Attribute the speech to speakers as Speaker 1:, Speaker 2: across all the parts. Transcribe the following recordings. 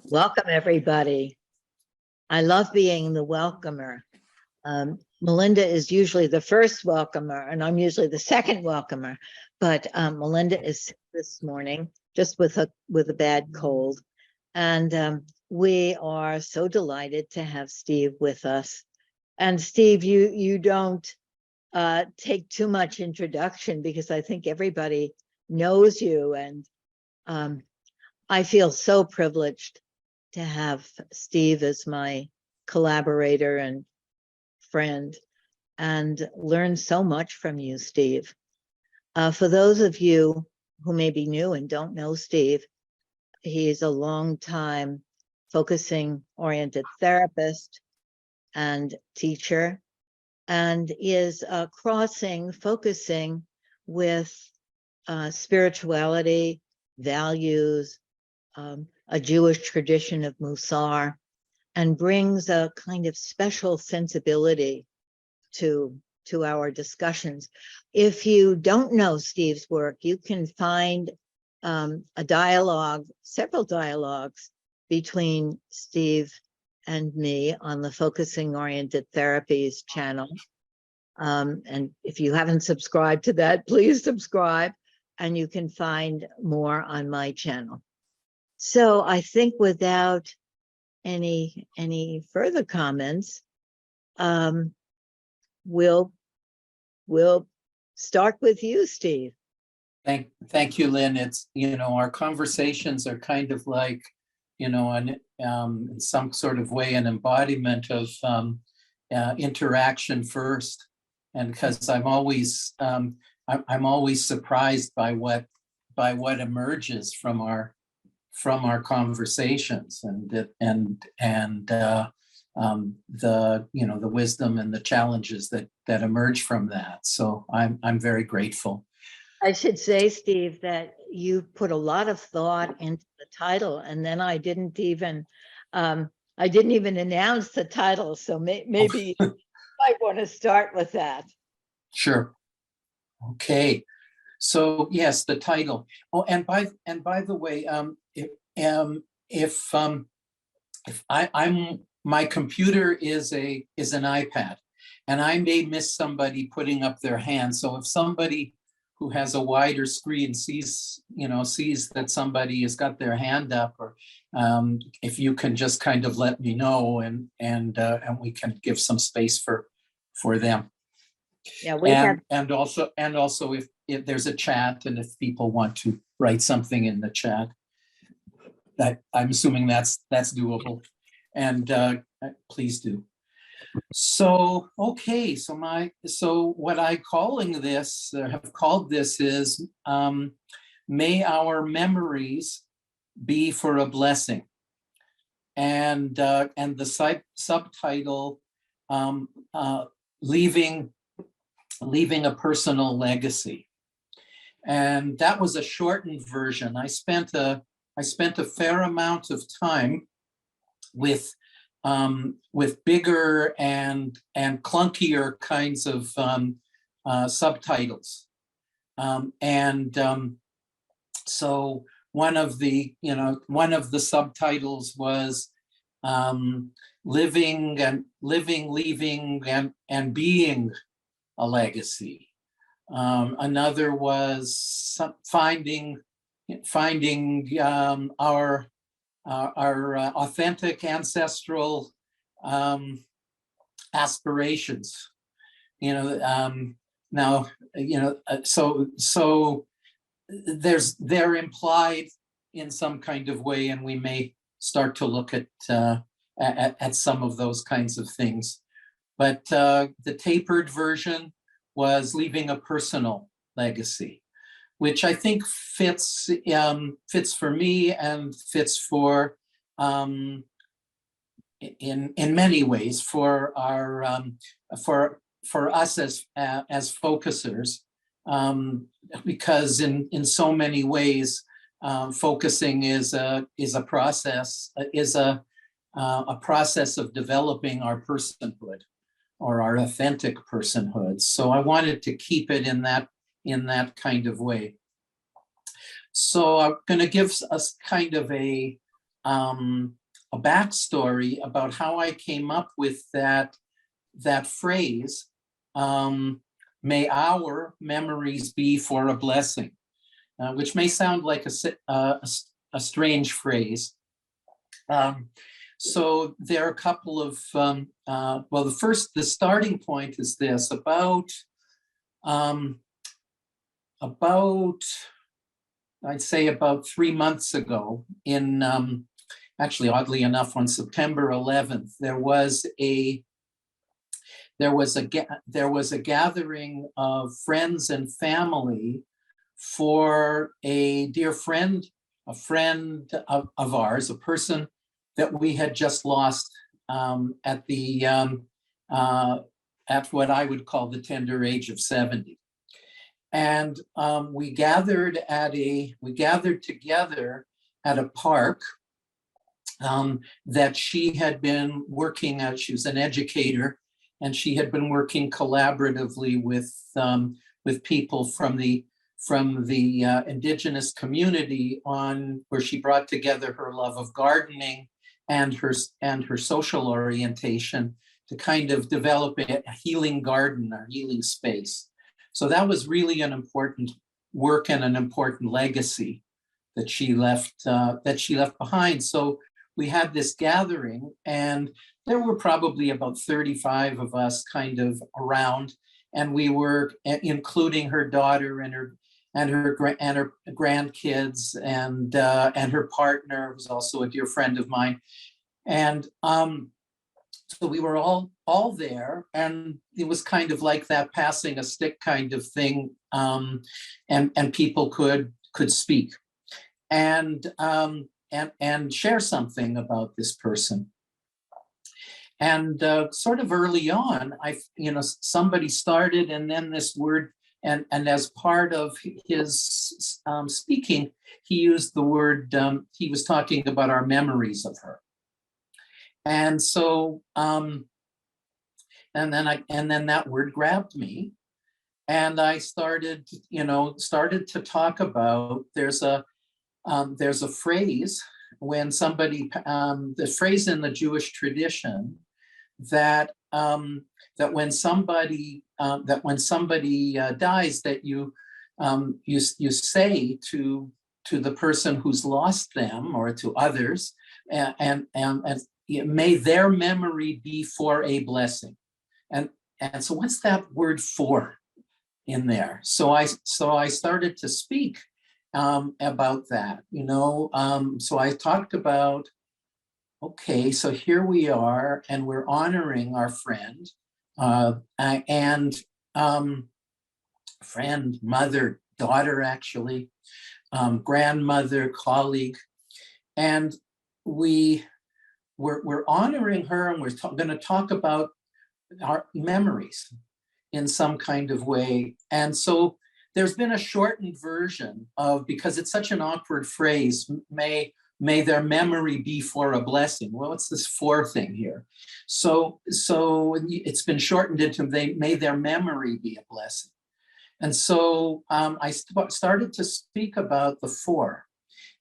Speaker 1: Welcome, everybody. I love being the welcomer. Melinda is usually the first welcomer, and I'm usually the second welcomer. But Melinda is sick this morning, just with a bad cold, and we are so delighted to have Steve with us. And Steve, you don't take too much introduction because I think everybody knows you, and I feel so privileged to have Steve as my collaborator and friend, and learn so much from you, Steve. For those of you who may be new and don't know Steve, he is a long time focusing oriented therapist and teacher, and is focusing with spirituality, values, a Jewish tradition of Musar, and brings a kind of special sensibility to our discussions. If you don't know Steve's work, you can find several dialogues between Steve and me on the Focusing Oriented Therapies channel. And if you haven't subscribed to that, please subscribe, and you can find more on my channel. So I think without any further comments, we'll start with you, Steve.
Speaker 2: Thank you, Lynn. It's, our conversations are kind of like, in some sort of way, an embodiment of interaction first. And because I'm always surprised by what emerges from our conversations, and the wisdom and the challenges that emerge from that. So I'm very grateful.
Speaker 1: I should say, Steve, that you put a lot of thought into the title, and then I didn't even announce the title. So maybe you might want to start with that.
Speaker 2: Sure. Okay. So yes, the title. Oh, and by the way, if my computer is an iPad, and I may miss somebody putting up their hand. So if somebody who has a wider screen sees that somebody has got their hand up, or if you can just kind of let me know, and we can give some space for them. Yeah, and also if there's a chat, and if people want to write something in the chat, that I'm assuming that's doable, and please do. So okay, so what I have called this is may our memories be for a blessing, and the subtitle leaving a personal legacy. And that was a shortened version. I spent a fair amount of time with bigger and clunkier kinds of subtitles, so one of the subtitles was living, leaving, and being a legacy. Another was finding our authentic ancestral aspirations. So they're implied in some kind of way, and we may start to look at some of those kinds of things. But the tapered version was leaving a personal legacy, which I think fits for me, and fits for in many ways for our for us as focusers, because in so many ways focusing is a process of developing our personhood, or our authentic personhood. So I wanted to keep it in that kind of way. So I'm going to give us kind of a a backstory about how I came up with that phrase, may our memories be for a blessing, which may sound like a strange phrase. So there are a couple of, well, the starting point is this: about I'd say about 3 months ago, in actually, oddly enough, on September 11th, there was a gathering of friends and family for a dear friend, a friend of ours, a person that we had just lost at what I would call the tender age of 70. And we gathered together at a park that she had been working at. She was an educator, and she had been working collaboratively with people from the indigenous community, on where she brought together her love of gardening and her social orientation to kind of develop a healing garden, a healing space. So that was really an important work and an important legacy that she left behind. So we had this gathering, and there were probably about 35 of us kind of around, and we were including her daughter and her grandkids and her partner, who's also a dear friend of mine. And so we were all there, and it was kind of like that passing a stick kind of thing, and people could speak and share something about this person. And sort of early on, somebody started, and then this word, and as part of his speaking, he used the word. He was talking about our memories of her. And so, and then that word grabbed me, and I started to talk about. There's a phrase when somebody, the phrase in the Jewish tradition that when somebody dies, that you say to the person who's lost them, or to others, and may their memory be for a blessing. And so what's that word for in there? So I started to speak about that, so I talked about, okay, so here we are, and we're honoring our friend, and friend, mother, daughter, actually, grandmother, colleague, and we're honoring her, and we're going to talk about our memories in some kind of way. And so there's been a shortened version of, because it's such an awkward phrase, may their memory be for a blessing. Well, what's this for thing here? So it's been shortened into may their memory be a blessing. And so I started to speak about the for.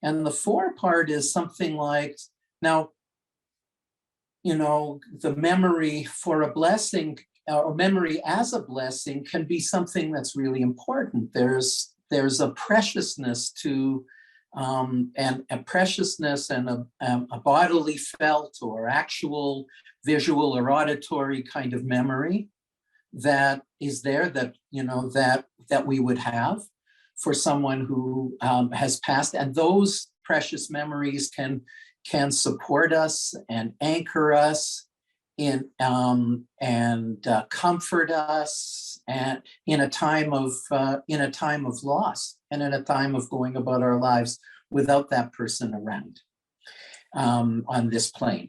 Speaker 2: And the for part is something like, now, the memory for a blessing, or memory as a blessing, can be something that's really important. There's a preciousness to, and a preciousness and a bodily felt or actual visual or auditory kind of memory that is there, that that we would have for someone who has passed. And those precious memories can support us and anchor us in and comfort us, and in a time of loss, and in a time of going about our lives without that person around on this plane.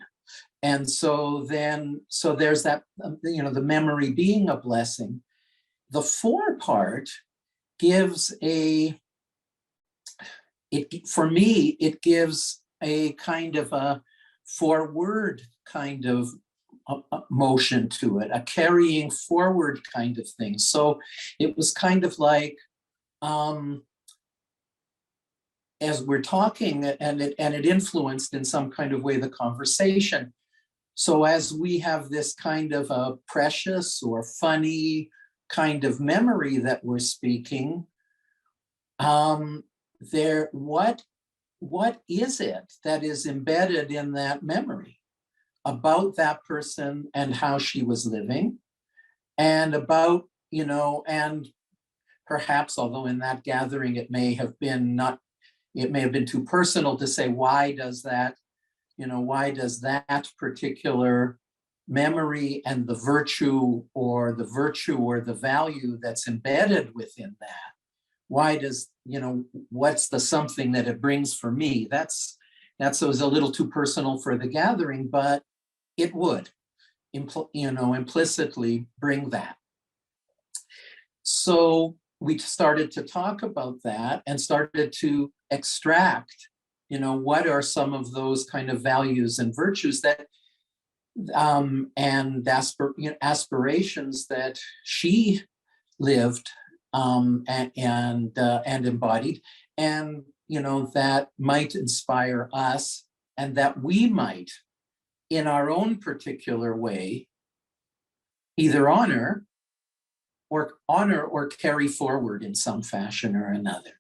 Speaker 2: And so there's that, the memory being a blessing. The for part gives for me, it gives a kind of a forward kind of motion to it, a carrying forward kind of thing. So it was kind of like, as we're talking, and it influenced in some kind of way the conversation. So as we have this kind of a precious or funny kind of memory that we're speaking, what is it that is embedded in that memory about that person and how she was living, and about, and perhaps, although in that gathering it may have been too personal to say, why does that particular memory and the virtue or the value that's embedded within that, why does, what's the something that it brings for me? That's was a little too personal for the gathering, but it would, implicitly bring that. So we started to talk about that and started to extract, what are some of those kind of values and virtues that, and aspirations that she lived, and embodied, and that might inspire us, and that we might, in our own particular way, either honor or carry forward in some fashion or another.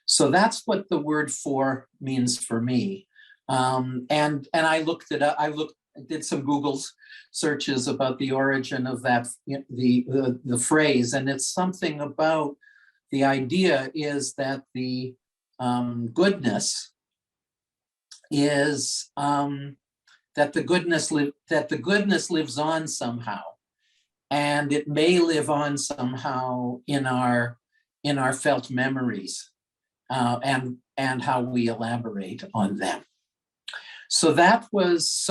Speaker 2: So that's what the word "for" means for me. And I looked it up. I did some Google searches about the origin of that, the phrase, and it's something about the idea is that the goodness is that the goodness lives on somehow, and it may live on somehow in our felt memories, and how we elaborate on them. So that was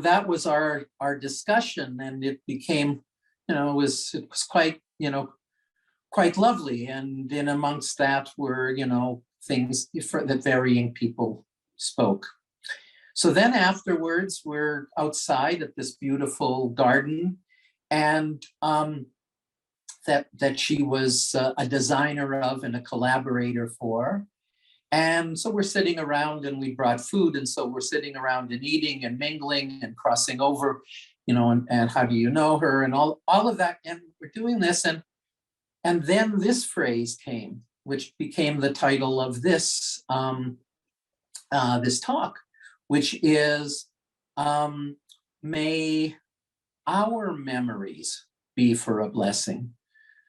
Speaker 2: that was our discussion, and it became, it was quite, quite lovely. And in amongst that were, things that varying people spoke. So then afterwards, we're outside at this beautiful garden, and that she was a designer of and a collaborator for. And so we're sitting around, and we brought food. And so we're sitting around and eating and mingling and crossing over, and how do you know her, and all of that. And we're doing this. And then this phrase came, which became the title of this, this talk, which is, may our memories be for a blessing.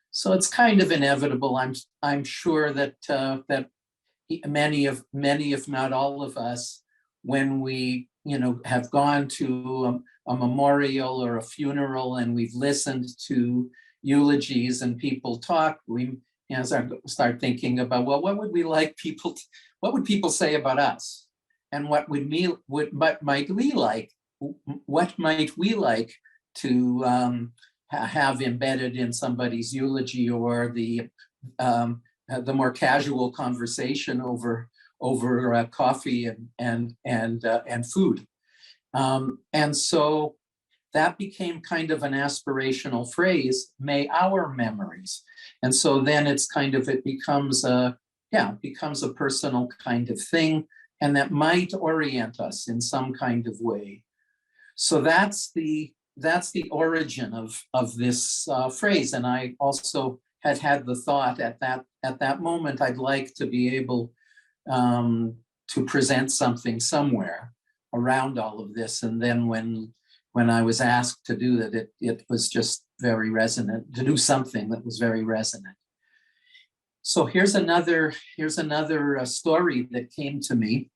Speaker 2: So it's kind of inevitable. I'm sure that that many, if not all of us, when we have gone to a memorial or a funeral, and we've listened to eulogies and people talk, we start thinking about, well, what would we like people? What would people say about us? And what might we like? What might we like to have embedded in somebody's eulogy, or the more casual conversation over coffee and food, and so that became kind of an aspirational phrase, may our memories. And so then it becomes a personal kind of thing, and that might orient us in some kind of way. So that's the origin of this phrase. And I also had the thought at that moment, I'd like to be able to present something somewhere around all of this. And then when I was asked to do that, it was just very resonant, to do something that was very resonant. So here's another story that came to me.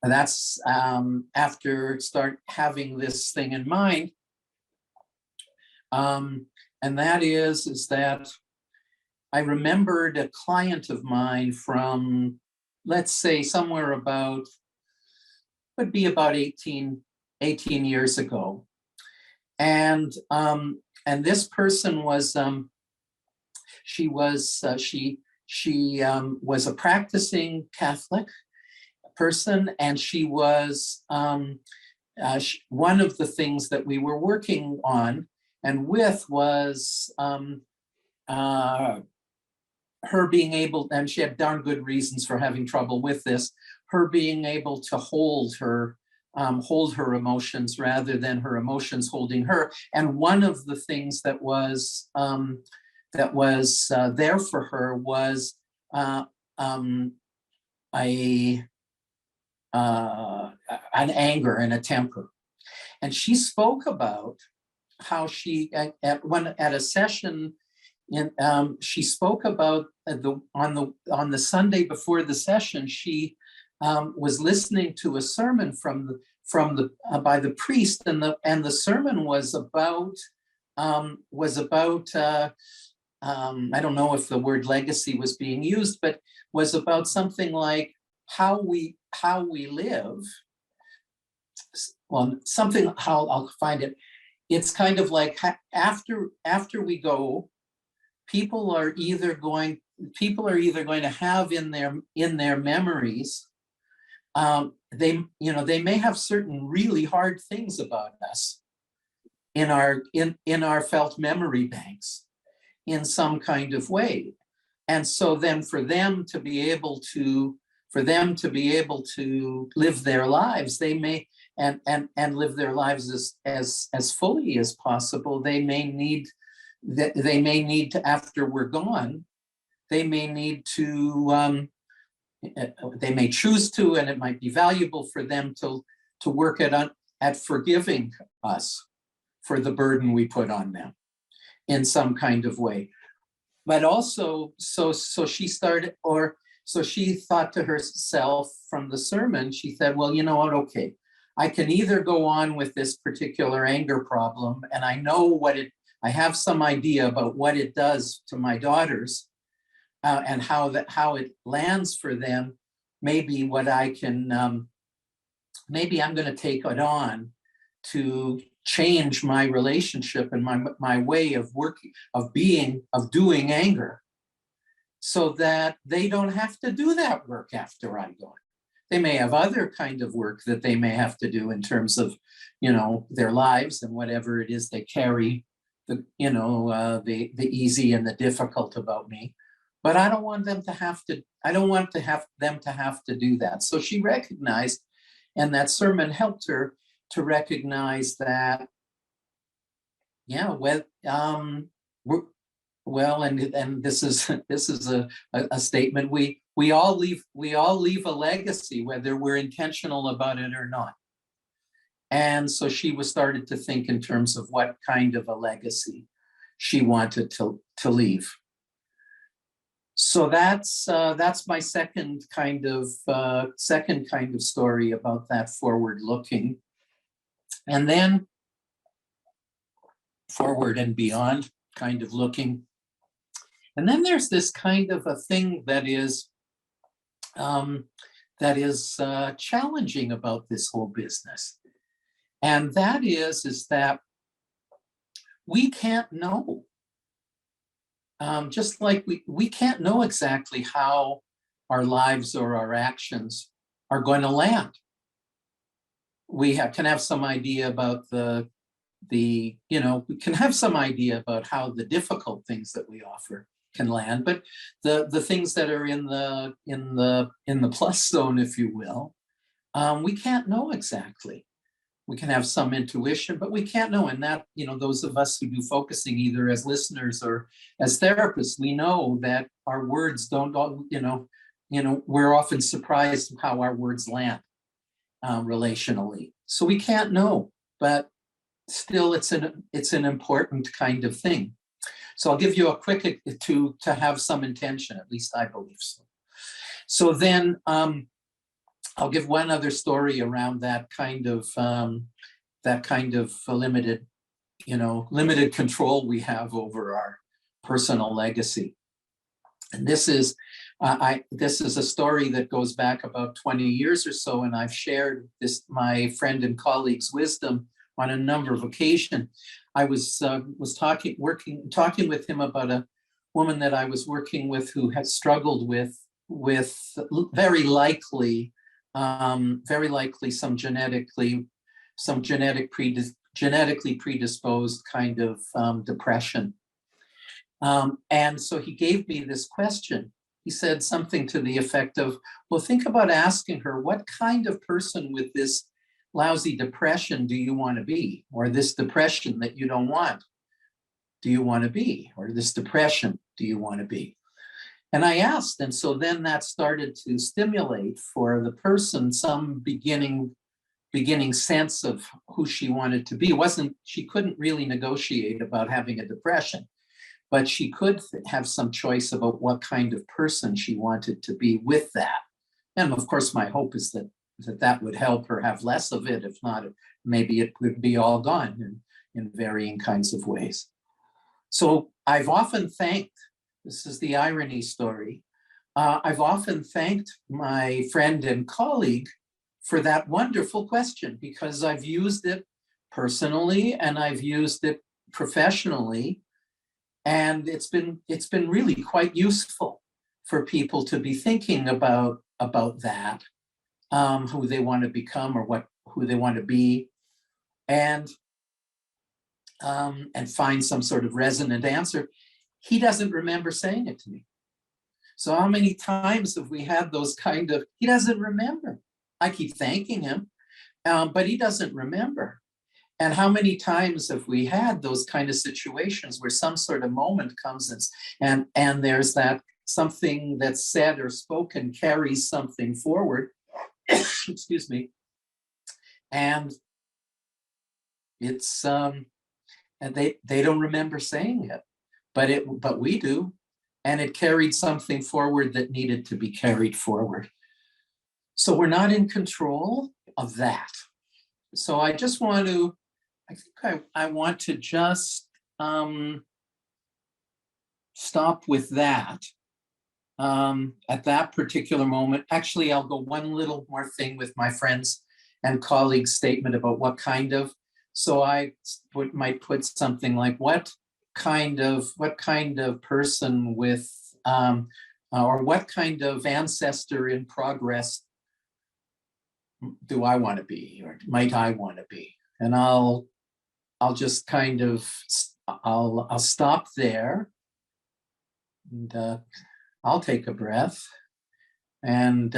Speaker 2: And that's after start having this thing in mind. And that is that I remembered a client of mine from, let's say, somewhere about, would be about 18 years ago. And this person was, she was a practicing Catholic person, and she was one of the things that we were working on and with was her being able, and she had darn good reasons for having trouble with this, her being able to hold her emotions rather than her emotions holding her. And one of the things that was there for her was an anger and a temper. And she spoke about how she at a session she spoke about on the Sunday before the session, she was listening to a sermon by the priest, and the sermon was about I don't know if the word legacy was being used, but was about something like how we live. Well, something, how I'll find it. It's kind of like after we go, people are either going to have in their memories, they may have certain really hard things about us in our felt memory banks in some kind of way. And so then for them to be able to live their lives, they may and live their lives as fully as possible, they may need to, after we're gone, they may choose to, and it might be valuable for them to work at forgiving us for the burden we put on them in some kind of way. But also, so she thought to herself from the sermon, she said, well, you know what, okay, I can either go on with this particular anger problem, and I have some idea about what it does to my daughters, and how it lands for them. Maybe maybe I'm going to take it on to change my relationship and my way of working, of doing anger, so that they don't have to do that work after I'm gone. They may have other kind of work that they may have to do in terms of, their lives and whatever it is they carry, the easy and the difficult about me. But I don't want them to have to do that. So she recognized, and that sermon helped her to recognize that, and this is a statement, we all leave a legacy, whether we're intentional about it or not. And so she started to think in terms of what kind of a legacy she wanted to leave. So that's my second kind of story about that forward looking, and then forward and beyond kind of looking. And then there's this kind of a thing that is challenging about this whole business, and that is that we can't know. Just like we can't know exactly how our lives or our actions are going to land. We can have some idea about we can have some idea about how the difficult things that we offer can land, but the things that are in the plus zone, if you will, we can't know exactly. We can have some intuition, but we can't know. And that, those of us who do focusing either as listeners or as therapists, we know that our words don't, we're often surprised how our words land relationally. So we can't know, but still it's an important kind of thing. So I'll give you a quick to have some intention, at least I believe so. So then I'll give one other story around that kind of limited control we have over our personal legacy. And this is a story that goes back about 20 years or so, and I've shared my friend and colleague's wisdom on a number of occasions. I was talking with him about a woman that I was working with who had struggled with very likely some genetically predisposed kind of depression. And so he gave me this question. He said something to the effect of, well, think about asking her, what kind of person with this lousy depression do you want to be? Or this depression that you don't want, do you want to be? Or this depression, do you want to be? And I asked, and so then that started to stimulate for the person some beginning sense of who she wanted to be. She couldn't really negotiate about having a depression, but she could have some choice about what kind of person she wanted to be with that. And of course, my hope is that would help her have less of it. If not, maybe it would be all gone in varying kinds of ways. So I've often thanked, this is the irony story, I've often thanked my friend and colleague for that wonderful question, because I've used it personally and I've used it professionally. And it's been really quite useful for people to be thinking about that, who they want to become or who they want to be, and find some sort of resonant answer. He doesn't remember saying it to me. So how many times have we had those kind of, he doesn't remember. I keep thanking him, but he doesn't remember. And how many times have we had those kind of situations where some sort of moment comes and there's that something that's said or spoken carries something forward, excuse me, and it's and they don't remember saying it, but we do, and it carried something forward that needed to be carried forward. So we're not in control of that. So I just want to, I want to just stop with that at that particular moment. Actually, I'll go one little more thing with my friends and colleagues' statement about what kind of. So I might put something like, what kind of person with, or what kind of ancestor in progress do I want to be, or might I want to be? And I'll just kind of, I'll stop there, and I'll take a breath. And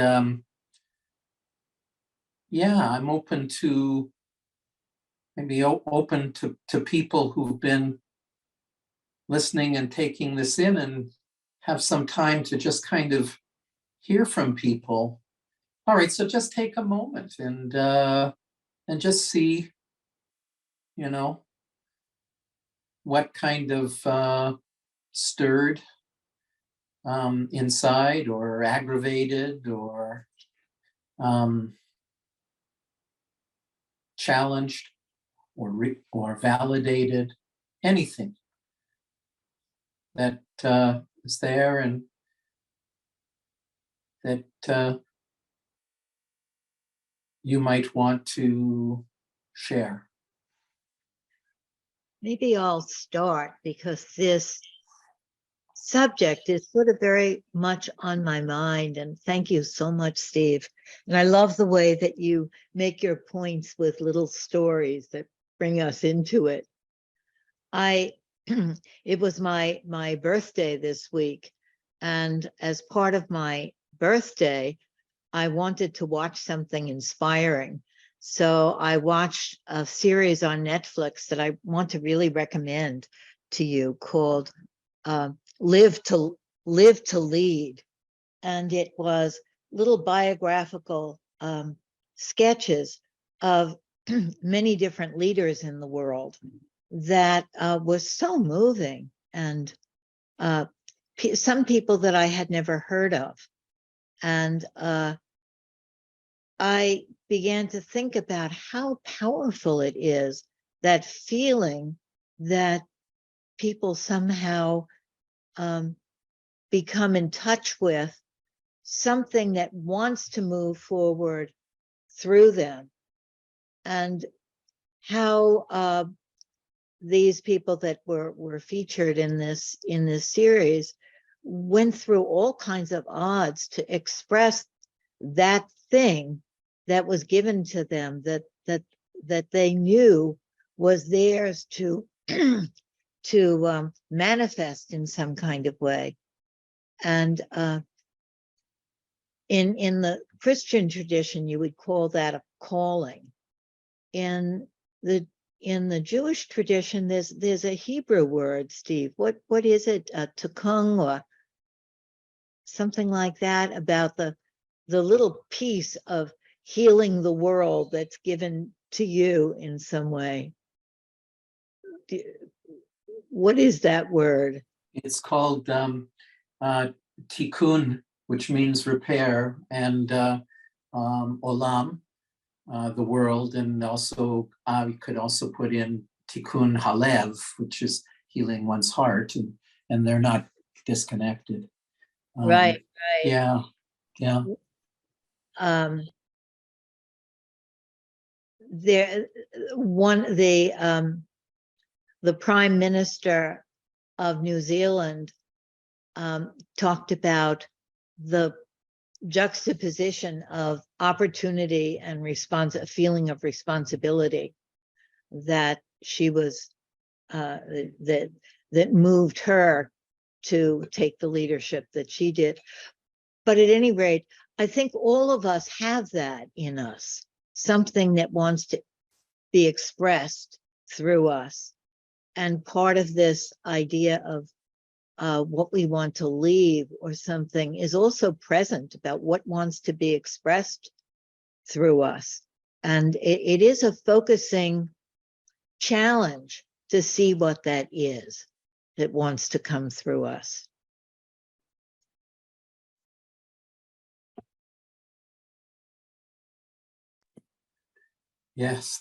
Speaker 2: yeah, I'm open to, maybe open to people who've been listening and taking this in, and have some time to just kind of hear from people. All right, so just take a moment and just see, you know, what kind of stirred inside, or aggravated, or challenged, or validated, anything that is there, and that you might want to share.
Speaker 1: Maybe I'll start, because this subject is sort of very much on my mind. And thank you so much, Steve. And I love the way that you make your points with little stories that bring us into it. It was my birthday this week. And as part of my birthday, I wanted to watch something inspiring. So I watched a series on Netflix that I want to really recommend to you, called Live to Lead. And it was little biographical sketches of many different leaders in the world that was so moving, and some people that I had never heard of. And I began to think about how powerful it is, that feeling that people somehow become in touch with something that wants to move forward through them, and how these people that were featured in this series went through all kinds of odds to express that thing that was given to them, that they knew was theirs to to manifest in some kind of way. And in the Christian tradition, you would call that a calling. In the Jewish tradition, there's a Hebrew word, Steve. What is it? Tukung or something like that, about the little piece of healing the world that's given to you in some way. What is that word?
Speaker 2: It's called tikkun, which means repair, and olam, the world, and also we could also put in tikkun halev, which is healing one's heart, and they're not disconnected.
Speaker 1: Right.
Speaker 2: Yeah.
Speaker 1: There, the Prime Minister of New Zealand talked about the juxtaposition of opportunity and a feeling of responsibility that she was that moved her to take the leadership that she did. But at any rate, I think all of us have that in us, something that wants to be expressed through us. And part of this idea of what we want to leave or something is also present about what wants to be expressed through us. And it is a focusing challenge to see what that is that wants to come through us.
Speaker 2: Yes.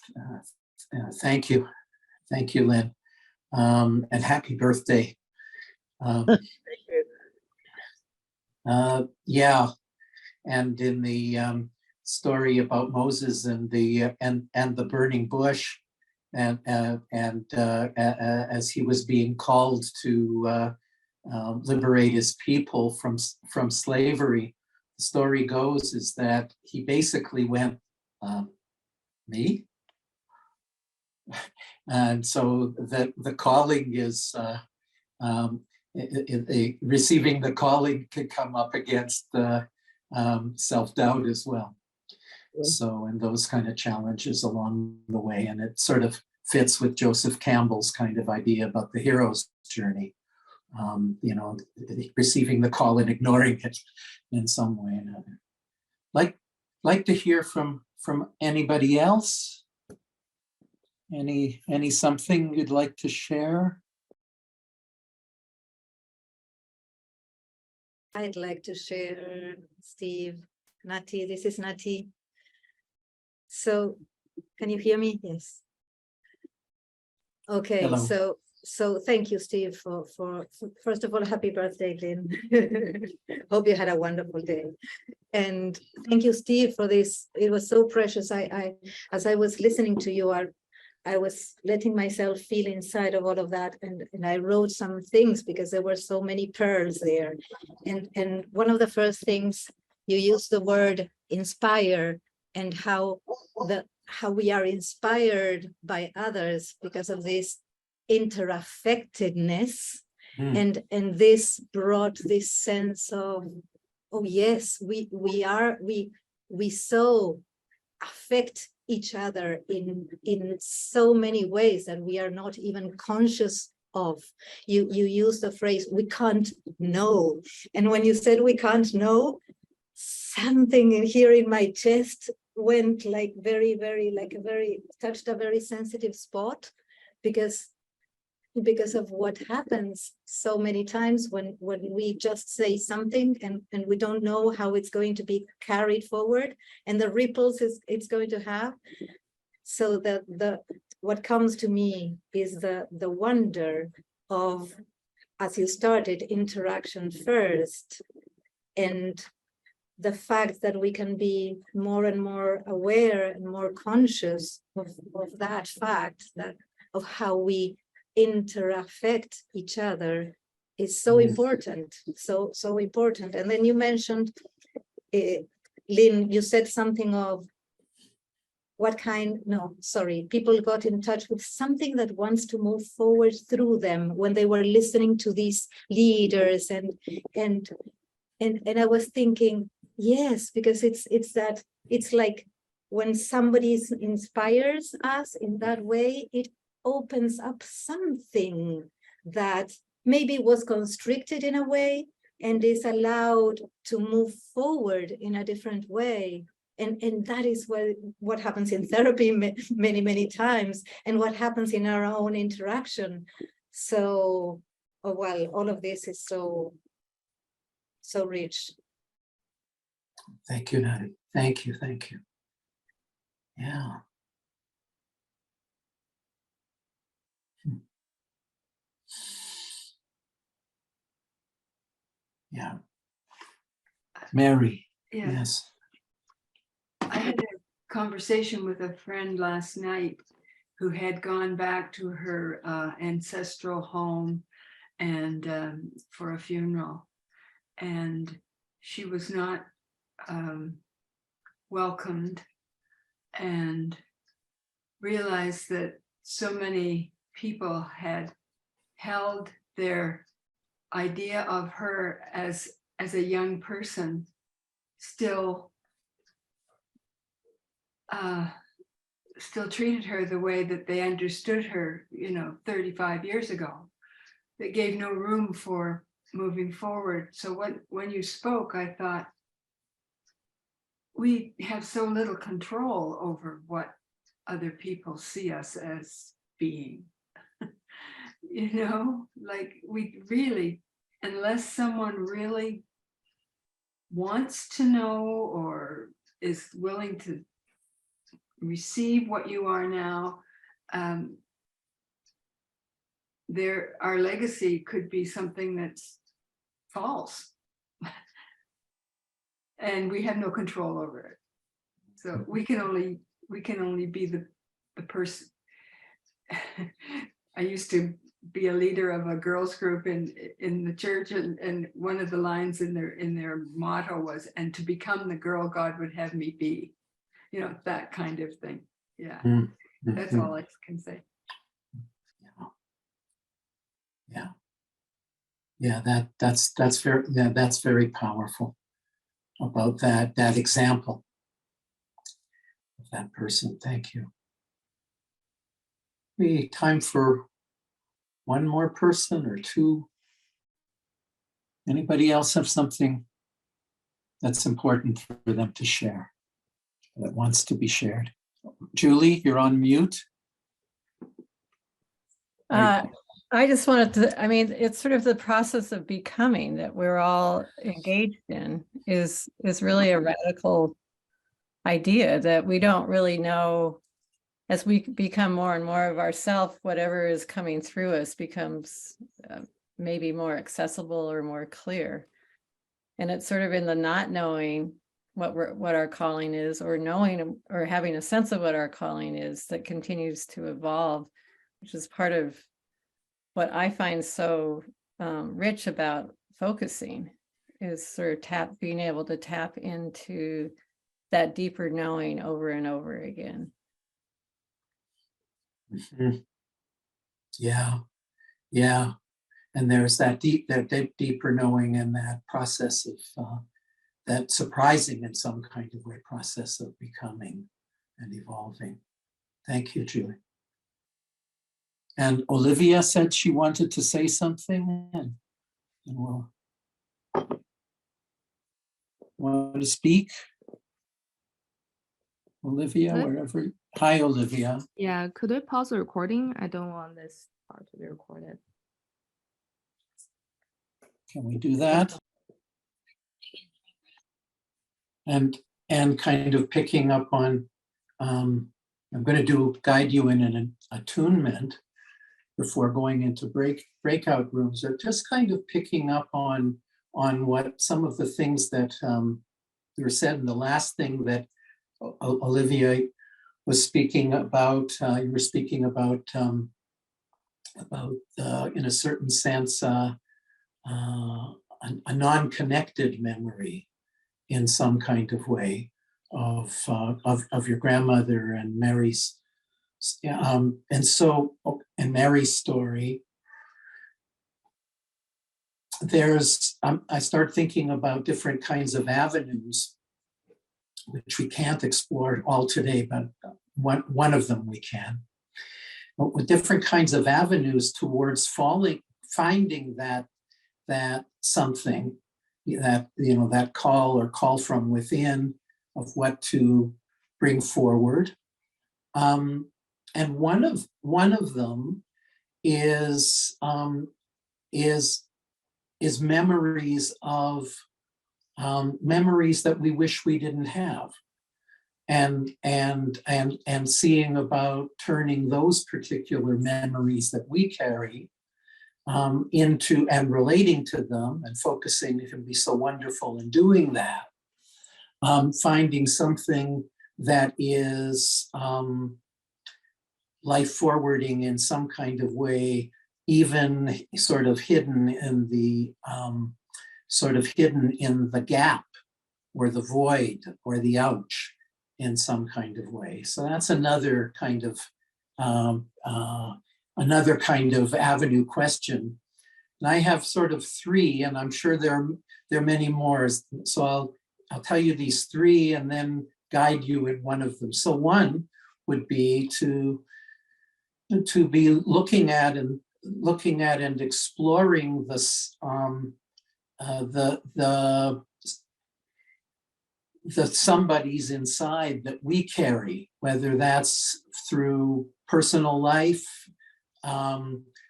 Speaker 2: Thank you. Thank you, Lynn. And happy birthday. Yeah. And in the story about Moses and the burning bush, and as he was being called to liberate his people from slavery, the story goes is that he basically went, me? And so the calling is receiving the calling can come up against self-doubt as well. So, and those kind of challenges along the way, and it sort of fits with Joseph Campbell's kind of idea about the hero's journey. Receiving the call and ignoring it in some way or another. Like to hear from anybody else. Any something you'd like to share?
Speaker 3: I'd like to share, Steve, Nati. This is Nati. So, can you hear me? Yes. Okay. Hello. So thank you, Steve, for first of all, happy birthday, Lynn. Hope you had a wonderful day. And thank you, Steve, for this. It was so precious. As I was listening to you, I was letting myself feel inside of all of that, and I wrote some things because there were so many pearls there. And one of the first things, you used the word inspire, and how we are inspired by others because of this interaffectedness, and this brought this sense of, oh yes, we so affect each other in so many ways that we are not even conscious of. You use the phrase, we can't know. And when you said we can't know, something in here in my chest went like touched a very sensitive spot, because of what happens so many times when we just say something and we don't know how it's going to be carried forward and the ripples it's going to have. So what comes to me is the wonder of, as you started, interaction first, and the fact that we can be more and more aware and more conscious of that fact, that of how we interaffect each other is so important, so important. And then you mentioned, Lynn, you said something of people got in touch with something that wants to move forward through them when they were listening to these leaders, and I was thinking, yes, because it's like when somebody inspires us in that way, it opens up something that maybe was constricted in a way and is allowed to move forward in a different way. And that is what happens in therapy many times, and what happens in our own interaction. So, well, all of this is so rich.
Speaker 2: Thank you, Natty. Thank you. Yeah. Yeah. Mary.
Speaker 4: Yeah.
Speaker 2: Yes.
Speaker 4: I had a conversation with a friend last night who had gone back to her ancestral home and for a funeral, and she was not welcomed, and realized that so many people had held their idea of her as a young person still treated her the way that they understood her, 35 years ago. That gave no room for moving forward. So when you spoke, I thought, we have so little control over what other people see us as being. Like we really, unless someone really wants to know or is willing to receive what you are now, our legacy could be something that's false. And we have no control over it. So we can only be the person. I used to be a leader of a girls group in the church, and one of the lines in their motto was, "And to become the girl God would have me be," that kind of thing. Yeah.
Speaker 2: Mm-hmm.
Speaker 4: That's all I can say.
Speaker 2: Yeah, that's very powerful about that example of that person. Thank you. We time for one more person or two. Anybody else have something that's important for them to share, that wants to be shared? Julie, you're on mute.
Speaker 5: I just wanted to, it's sort of the process of becoming that we're all engaged in is really a radical idea that we don't really know. As we become more and more of ourself, whatever is coming through us becomes maybe more accessible or more clear. And it's sort of in the not knowing what our calling is, or knowing or having a sense of what our calling is, that continues to evolve, which is part of what I find so rich about focusing, is sort of being able to tap into that deeper knowing over and over again.
Speaker 2: Mm-hmm. Yeah. And there's that deeper knowing, and that process of that surprising in some kind of way process of becoming and evolving. Thank you, Julie. And Olivia said she wanted to say something, and we'll want to speak. Olivia, wherever. Hi, Olivia.
Speaker 6: Yeah, could we pause the recording? I don't want this part to be recorded.
Speaker 2: Can we do that? And kind of picking up on, I'm going to guide you in an attunement before going into breakout rooms, or just kind of picking up on what some of the things that were said. And the last thing that Olivia was speaking about, you were speaking about in a certain sense, a non-connected memory in some kind of way, of your grandmother and Mary's, and Mary's story. I start thinking about different kinds of avenues, which we can't explore all today, but one of them we can. But with different kinds of avenues towards finding that something, that call from within of what to bring forward. And one of them is memories of memories that we wish we didn't have, and seeing about turning those particular memories that we carry into and relating to them and focusing. It can be so wonderful in doing that. Finding something that is life forwarding in some kind of way, even sort of hidden in the gap or the void or the ouch in some kind of way. So that's another kind of avenue question. And I have sort of three, and I'm sure there are many more. So I'll tell you these three and then guide you in one of them. So one would be to be looking at and exploring this the somebodies inside that we carry, whether that's through personal life,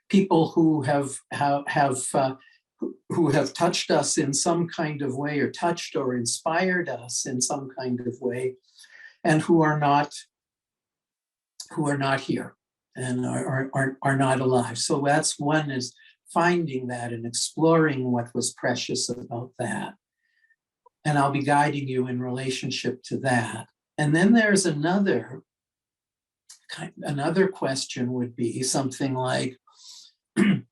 Speaker 2: people who have touched us in some kind of way, or touched or inspired us in some kind of way, and who are not here and are not alive. So that's one, is finding that and exploring what was precious about that. And I'll be guiding you in relationship to that. And then there's another question would be something like, how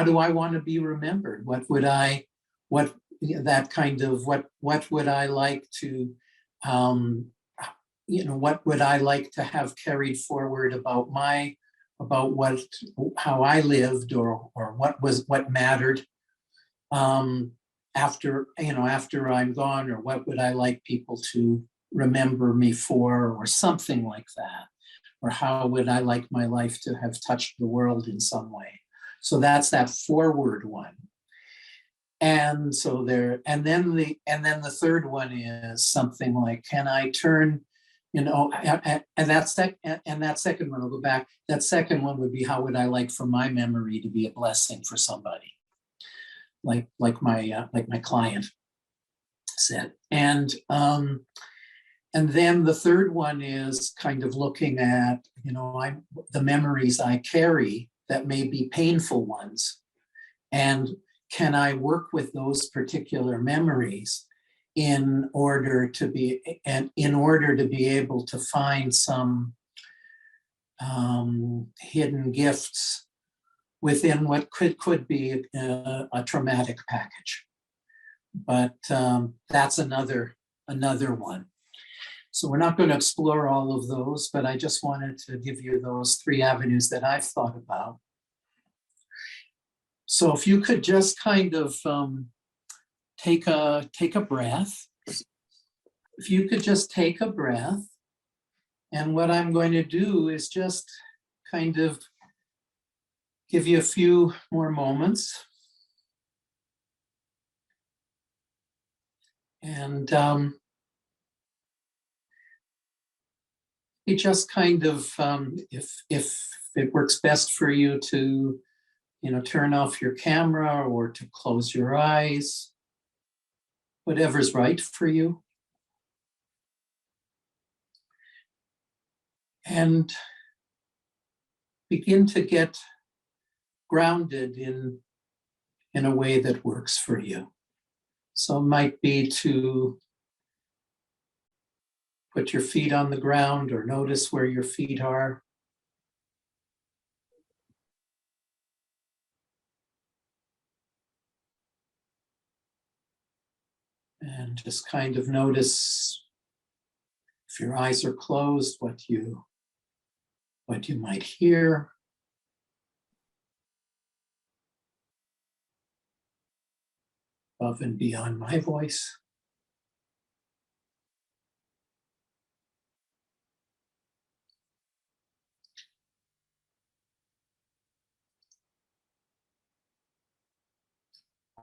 Speaker 2: do I want to be remembered? What would I like to, what would I like to have carried forward about how I lived, or what mattered after I'm gone, or what would I like people to remember me for, or something like that, or how would I like my life to have touched the world in some way. So that's that forward one. And so and then the third one is something like, can I turn, and that second one, I'll go back. That second one would be, how would I like for my memory to be a blessing for somebody, like my client said. And then the third one is kind of looking at, the memories I carry that may be painful ones, and can I work with those particular memories in order to be able to find some hidden gifts within what could be a traumatic package. But that's another one. So we're not going to explore all of those, but I just wanted to give you those three avenues that I've thought about. So if you could just kind of take a breath. If you could just take a breath, and what I'm going to do is just kind of give you a few more moments. And you just kind of, if it works best for you to, turn off your camera or to close your eyes, whatever's right for you. And begin to get grounded in a way that works for you. So it might be to put your feet on the ground, or notice where your feet are. And And just kind of notice if your eyes are closed, what you might hear. Above and beyond my voice.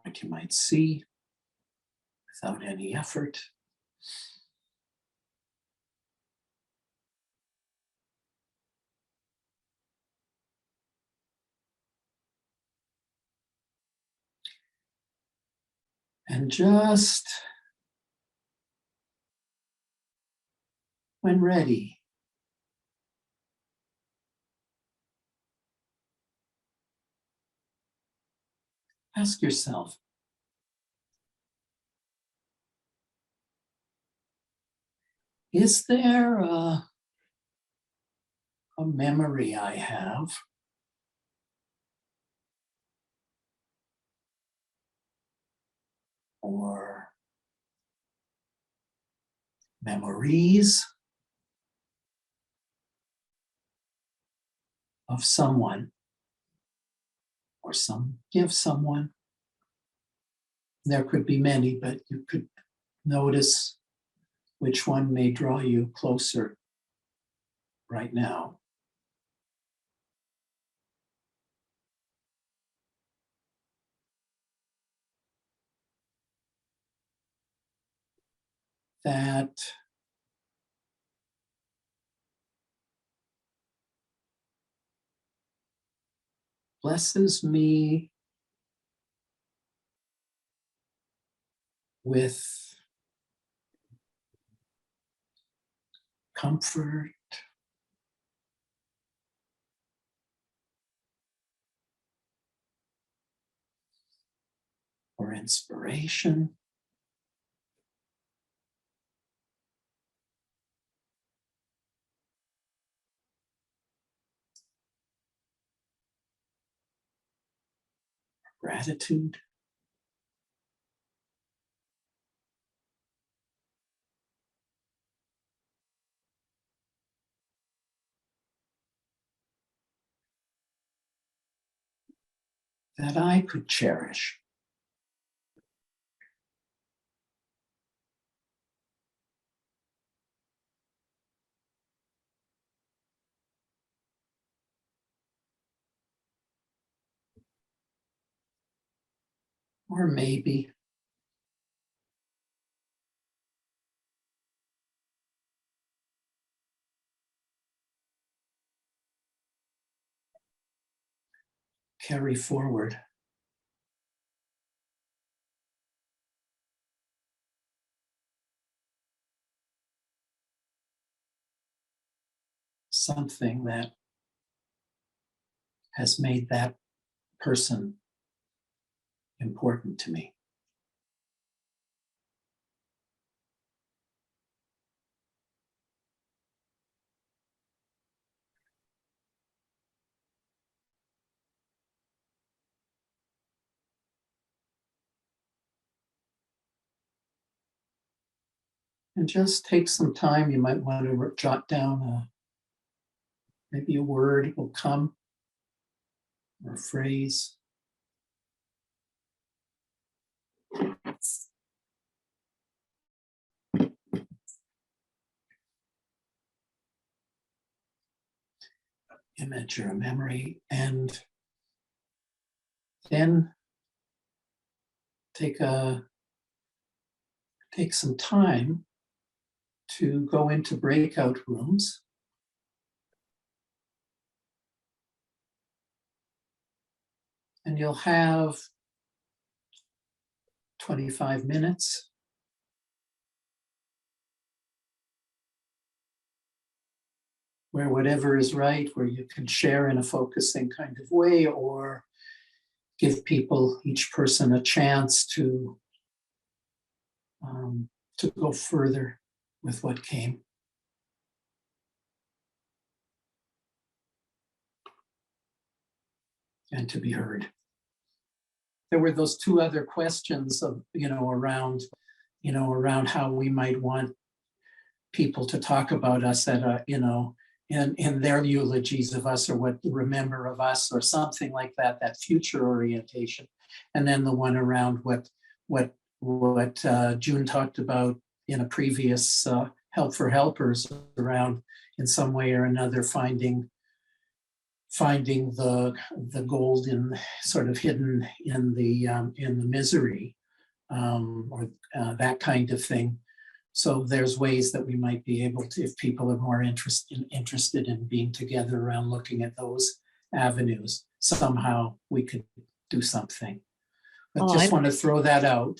Speaker 2: What you might see without any effort. And just when ready, ask yourself, is there a memory I have or memories of someone or someone? There could be many, but you could notice which one may draw you closer right now. That blesses me with comfort, or inspiration. Gratitude. That I could cherish. Or maybe carry forward. Something that has made that person important to me. And just take some time. You might want to jot down maybe a word will come, or a phrase. Image or a memory, and then take some time to go into breakout rooms. And you'll have 25 minutes where whatever is right, where you can share in a focusing kind of way, or give people, each person, a chance to go further with what came. And to be heard. There were those two other questions of, around around how we might want people to talk about us at a, in their eulogies of us, or what they remember of us, or something like that, that future orientation. And then the one around what June talked about in a previous Help for Helpers, around in some way or another finding the gold in sort of hidden in the misery, or that kind of thing. So there's ways that we might be able to, if people are more interested in being together around looking at those avenues, somehow we could do something. But
Speaker 1: Oh,
Speaker 2: just want to throw that out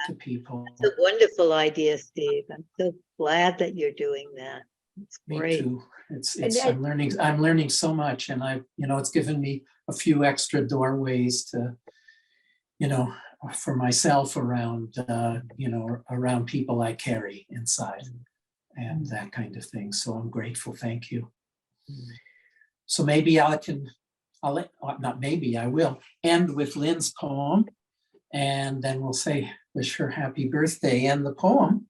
Speaker 2: to people.
Speaker 1: It's a wonderful idea, Steve. I'm so glad that you're doing that. It's
Speaker 2: Me
Speaker 1: great.
Speaker 2: too.
Speaker 3: And
Speaker 2: I'm learning so much, and it's given me a few extra doorways to, for myself around, around people I carry inside and that kind of thing. So I'm grateful. Thank you. So maybe I will end with Lynn's poem, and then we'll say, wish her happy birthday. And the poem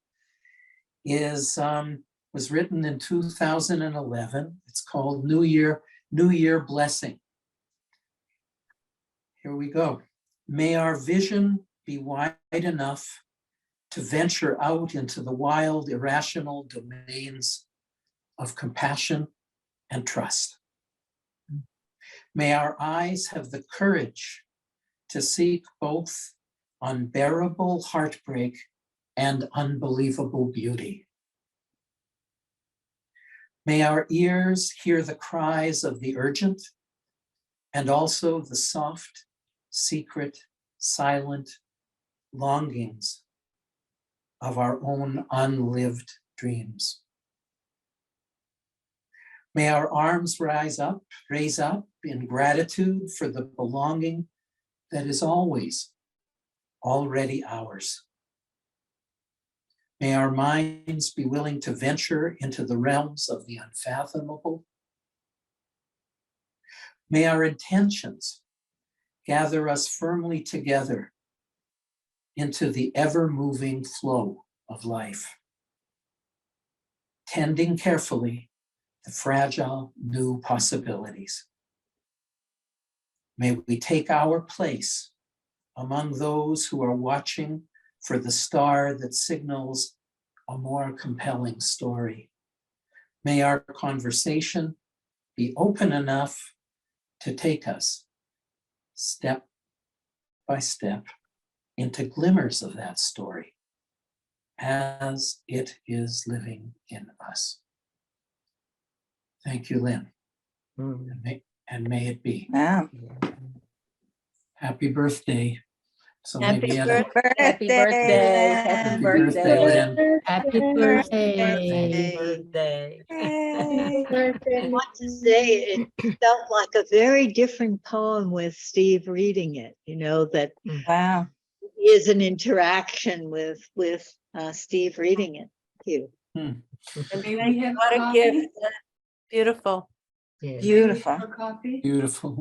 Speaker 2: was written in 2011. It's called New Year Blessing. Here we go. May our vision be wide enough to venture out into the wild, irrational domains of compassion and trust. May our eyes have the courage to seek both unbearable heartbreak and unbelievable beauty. May our ears hear the cries of the urgent and also the soft, secret, silent longings of our own unlived dreams. May our arms raise up in gratitude for the belonging that is always already ours. May our minds be willing to venture into the realms of the unfathomable. May our intentions gather us firmly together into the ever-moving flow of life, tending carefully the fragile new possibilities. May we take our place among those who are watching for the star that signals a more compelling story. May our conversation be open enough to take us step by step into glimmers of that story as it is living in us. Thank you, Lynn. And may it be.
Speaker 7: Wow.
Speaker 2: Happy birthday. So
Speaker 7: Happy
Speaker 2: maybe
Speaker 7: birthday.
Speaker 6: Happy birthday. Happy
Speaker 2: Happy
Speaker 6: birthday.
Speaker 2: birthday, Lynn.
Speaker 6: Happy
Speaker 7: birthday.
Speaker 1: I want to say it felt like a very different poem with Steve reading it, that
Speaker 7: Wow.
Speaker 1: is an interaction with Steve reading it. Thank you.
Speaker 4: May we have
Speaker 7: What
Speaker 4: a
Speaker 7: a
Speaker 4: copy?
Speaker 7: gift. Beautiful.
Speaker 4: May we have
Speaker 7: Beautiful.
Speaker 4: a copy?
Speaker 2: Beautiful.